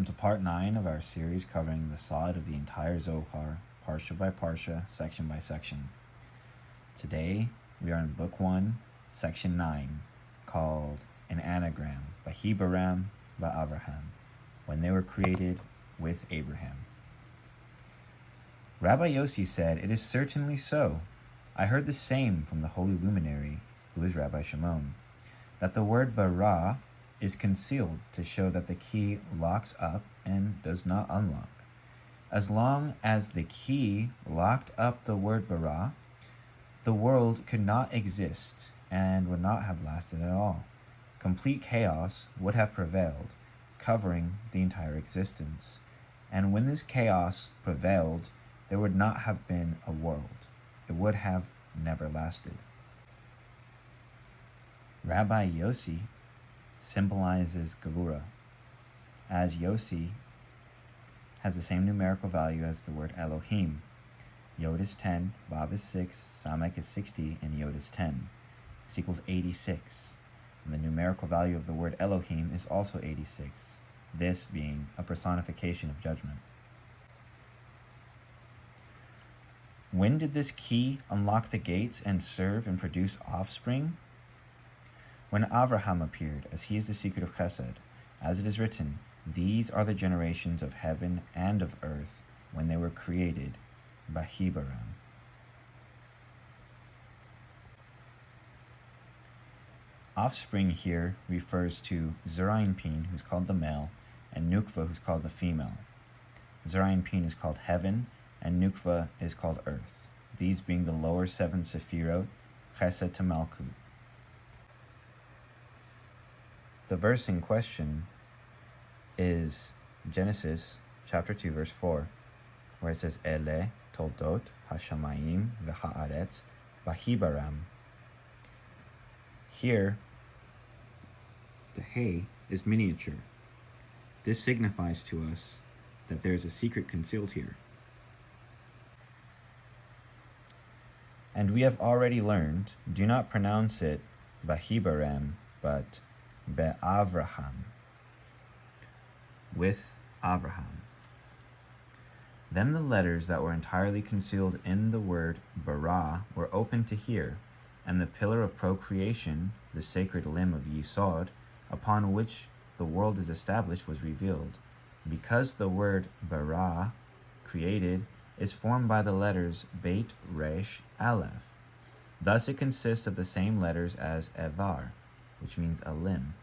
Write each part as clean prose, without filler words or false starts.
to part 9 of our series covering the sod of the entire Zohar, parsha by parsha, section by section. Today, we are in Book 1, Section 9, called An Anagram, Bahibaram Ba'avraham, when they were created with Abraham. Rabbi Yossi said, "It is certainly so. I heard the same from the holy luminary, who is Rabbi Shimon, that the word bara is concealed to show that the key locks up and does not unlock. As long as the key locked up the word bara, the world could not exist and would not have lasted at all. Complete chaos would have prevailed, covering the entire existence. And when this chaos prevailed, there would not have been a world. It would have never lasted." Rabbi Yossi symbolizes Gevura, as Yossi has the same numerical value as the word Elohim. Yod is 10, Vav is 6, Samek is 60, and Yod is 10. This equals 86. And the numerical value of the word Elohim is also 86, this being a personification of judgment. When did this key unlock the gates and serve and produce offspring? When Avraham appeared, as he is the secret of Chesed, as it is written, "These are the generations of heaven and of earth when they were created, Bahibaram." Offspring here refers to Zerainpin, who's called the male, and Nukva, who's called the female. Zerainpin is called heaven, and Nukva is called earth, these being the lower 7 Sephirot, Chesed to Malkut. The verse in question is Genesis chapter 2, verse 4, where it says, "Ele toldot hashamayim v'haaretz bahibaram." Here, the hay is miniature. This signifies to us that there is a secret concealed here. And we have already learned, do not pronounce it Bahibaram, but Be'avraham, with Avraham. Then the letters that were entirely concealed in the word bara were opened to hear, and the pillar of procreation, the sacred limb of Yisod, upon which the world is established, was revealed. Because the word bara, created, is formed by the letters Beit Resh Aleph. Thus it consists of the same letters as Evar, which means a limb.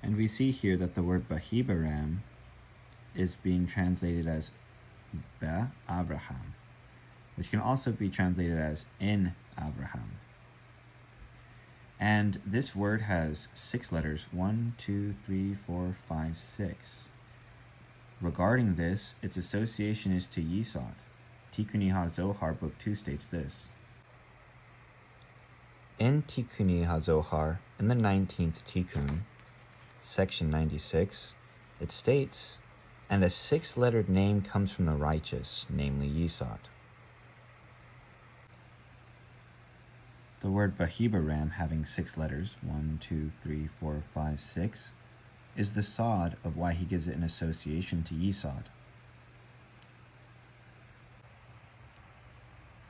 And we see here that the word Bahibaram is being translated as Be'avraham, which can also be translated as in Avraham. And this word has 6 letters, 1, 2, 3, 4, 5, 6. Regarding this, its association is to Yisod. Tikuni HaZohar, Book 2 states this. In Tikuni HaZohar, in the 19th Tikkun, section 96, it states, "And a 6-lettered name comes from the righteous, namely Yisod." The word Bahibaram, having 6 letters, 1, 2, 3, 4, 5, 6, is the sod of why he gives it an association to Yisod.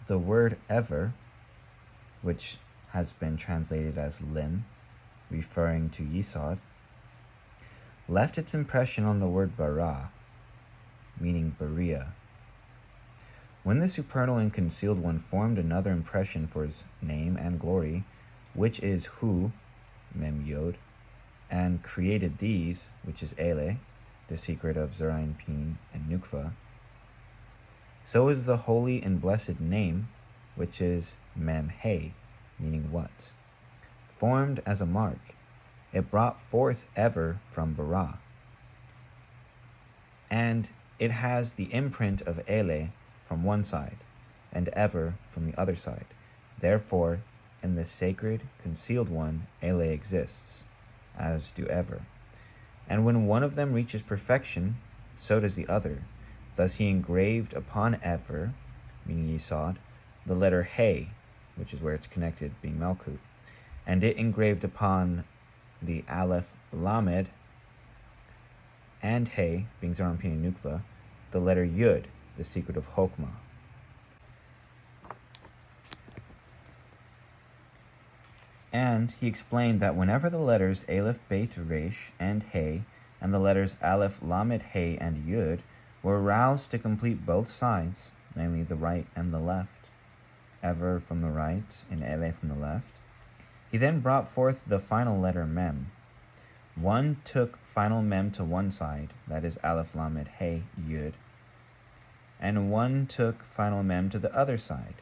The word ever, which has been translated as limb, referring to Yisod, left its impression on the word bara, meaning Berea. When the supernal and concealed one formed another impression for his name and glory, which is Hu, Mem Yod, and created these, which is Ele, the secret of Zerainpin and Nukva, so is the holy and blessed name, which is Mem He, meaning what? Formed as a mark, it brought forth ever from bara. And it has the imprint of Ele from one side, and ever from the other side. Therefore, in the sacred, concealed one, Ele exists, as do ever. And when one of them reaches perfection, so does the other. Thus he engraved upon ever, meaning Yisod, the letter He, which is where it's connected, being Malkut, and it engraved upon the Aleph Lamed, and Hey, being Zohar, Pin, and Nukva, the letter Yud, the secret of Chokmah. And he explained that whenever the letters Aleph, Beit, Resh, and Hey, and the letters Aleph, Lamed, Hey, and Yud were aroused to complete both sides, namely the right and the left, ever from the right and Ele from the left, he then brought forth the final letter Mem. One took final Mem to one side, that is Aleph, Lamed, Hey, Yud, and one took final Mem to the other side,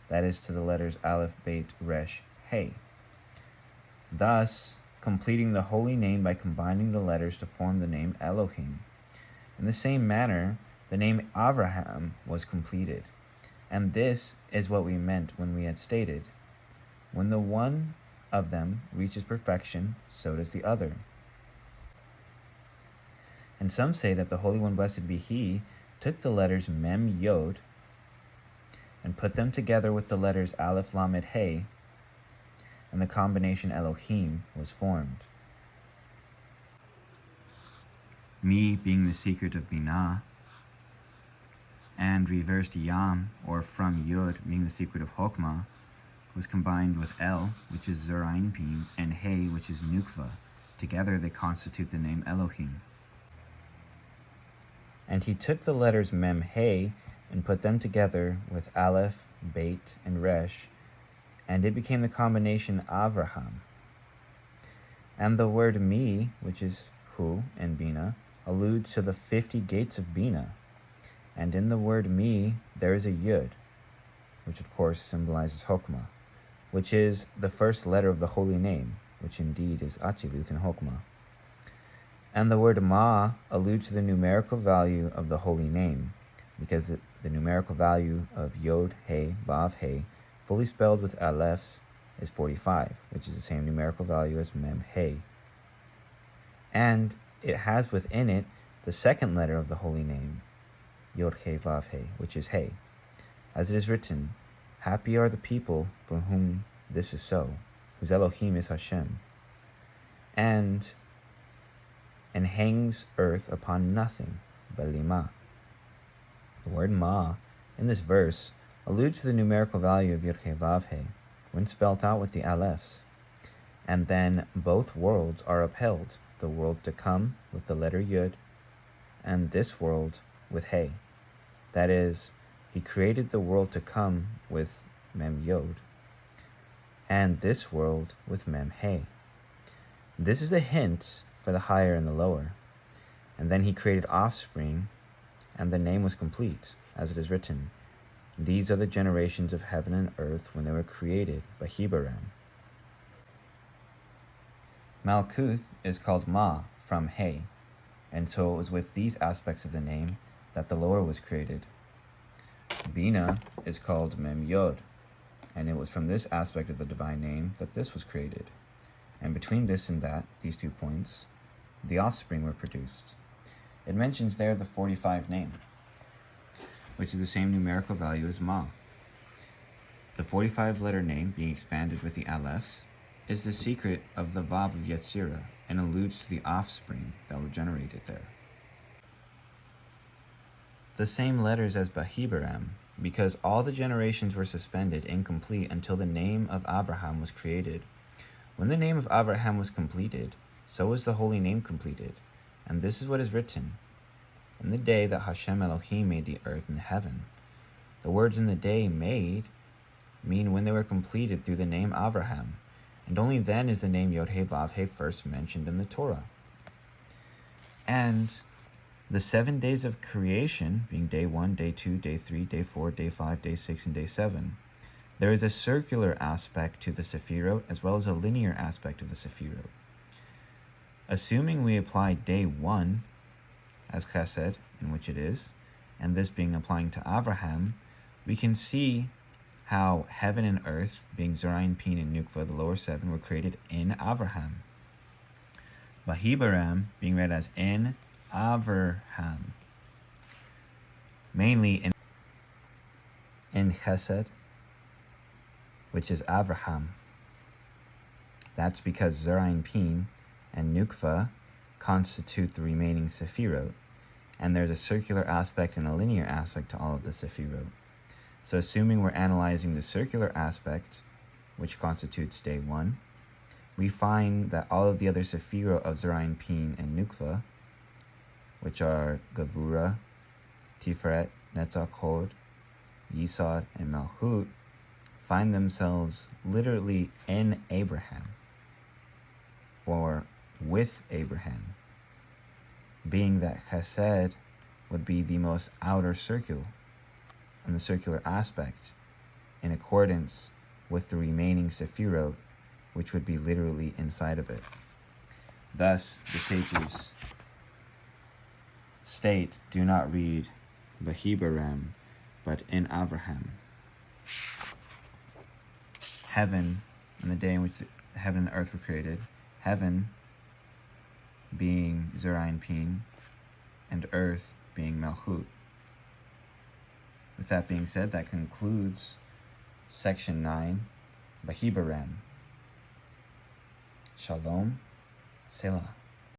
that is to the letters Aleph, Beit, Resh, Hey, thus completing the holy name by combining the letters to form the name Elohim. In the same manner, the name Avraham was completed, and this is what we meant when we had stated, when the one of them reaches perfection, so does the other. And some say that the Holy One, blessed be He, took the letters Mem Yod and put them together with the letters Aleph, Lamed, Hey, and the combination Elohim was formed. Me being the secret of Binah, and reversed Yam, or from Yod, being the secret of Chokmah, was combined with El, which is Zerainpin, and Hey, which is Nukva. Together they constitute the name Elohim. And he took the letters Mem, Hey, and put them together with Aleph, Beit, and Resh, and it became the combination Avraham. And the word Me, which is Hu and Bina, alludes to the 50 gates of Bina. And in the word Me, there is a Yud, which of course symbolizes Chokmah, which is the first letter of the holy name, which indeed is Atzilut in Chokmah. And the word Ma alludes to the numerical value of the holy name, because the numerical value of Yod, He, Vav, He, fully spelled with Alephs, is 45, which is the same numerical value as Mem, He. And it has within it the second letter of the holy name, Yod, He, Vav, He, which is He. As it is written, happy are the people for whom this is so, whose Elohim is Hashem, and hangs earth upon nothing, Belima. The word Ma in this verse alludes to the numerical value of Yod, He, Vav, He, when spelt out with the Alephs. And then both worlds are upheld, the world to come with the letter Yud, and this world with He. That is, he created the world to come with Mem Yod, and this world with Mem He. This is a hint for the higher and the lower. And then he created offspring, and the name was complete, as it is written, these are the generations of heaven and earth when they were created by Hebaram. Malkuth is called Ma from He, and so it was with these aspects of the name that the lower was created. Bina is called Mem Yod, and it was from this aspect of the divine name that this was created. And between this and that, these 2 points, the offspring were produced. It mentions there the 45 name, which is the same numerical value as Ma. The 45-letter name, being expanded with the Alephs, is the secret of the Vav of Yetzirah, and alludes to the offspring that were generated there. The same letters as Bahibaram, because all the generations were suspended, incomplete, until the name of Abraham was created. When the name of Abraham was completed, so was the holy name completed. And this is what is written, in the day that Hashem Elohim made the earth and heaven. The words in the day made mean when they were completed through the name Avraham, and only then is the name Yod He Vav He first mentioned in the Torah. And the 7 days of creation, being day 1, day 2, day 3, day 4, day 5, day 6, and day 7, there is a circular aspect to the Sephirot as well as a linear aspect of the Sephirot. Assuming we apply day 1 as Chesed, in which it is, and this being applying to Avraham, we can see how heaven and earth, being Zerain, Pin, and Nukva, the lower 7, were created in Avraham. Bahibaram being read as in Avraham, mainly in Chesed, which is Avraham. That's because Zerain Pin and Nukva constitute the remaining Sephirot, and there's a circular aspect and a linear aspect to all of the Sephirot. So assuming we're analyzing the circular aspect, which constitutes day 1, we find that all of the other Sephirot of Zerayinpin and Nukva, which are Gevura, Tiferet, Netzach Hod, Yisod, and Malchut, find themselves literally in Abraham, or with Abraham, being that Chesed would be the most outer circle and the circular aspect in accordance with the remaining Sephirot, which would be literally inside of it. Thus, the sages state, do not read Vahibaram, but in Abraham. Heaven, in the day in which heaven and earth were created, heaven being Zerayinpin, and earth being Malchut. With that being said, that concludes section 9, Vahibaram. Shalom, Selah.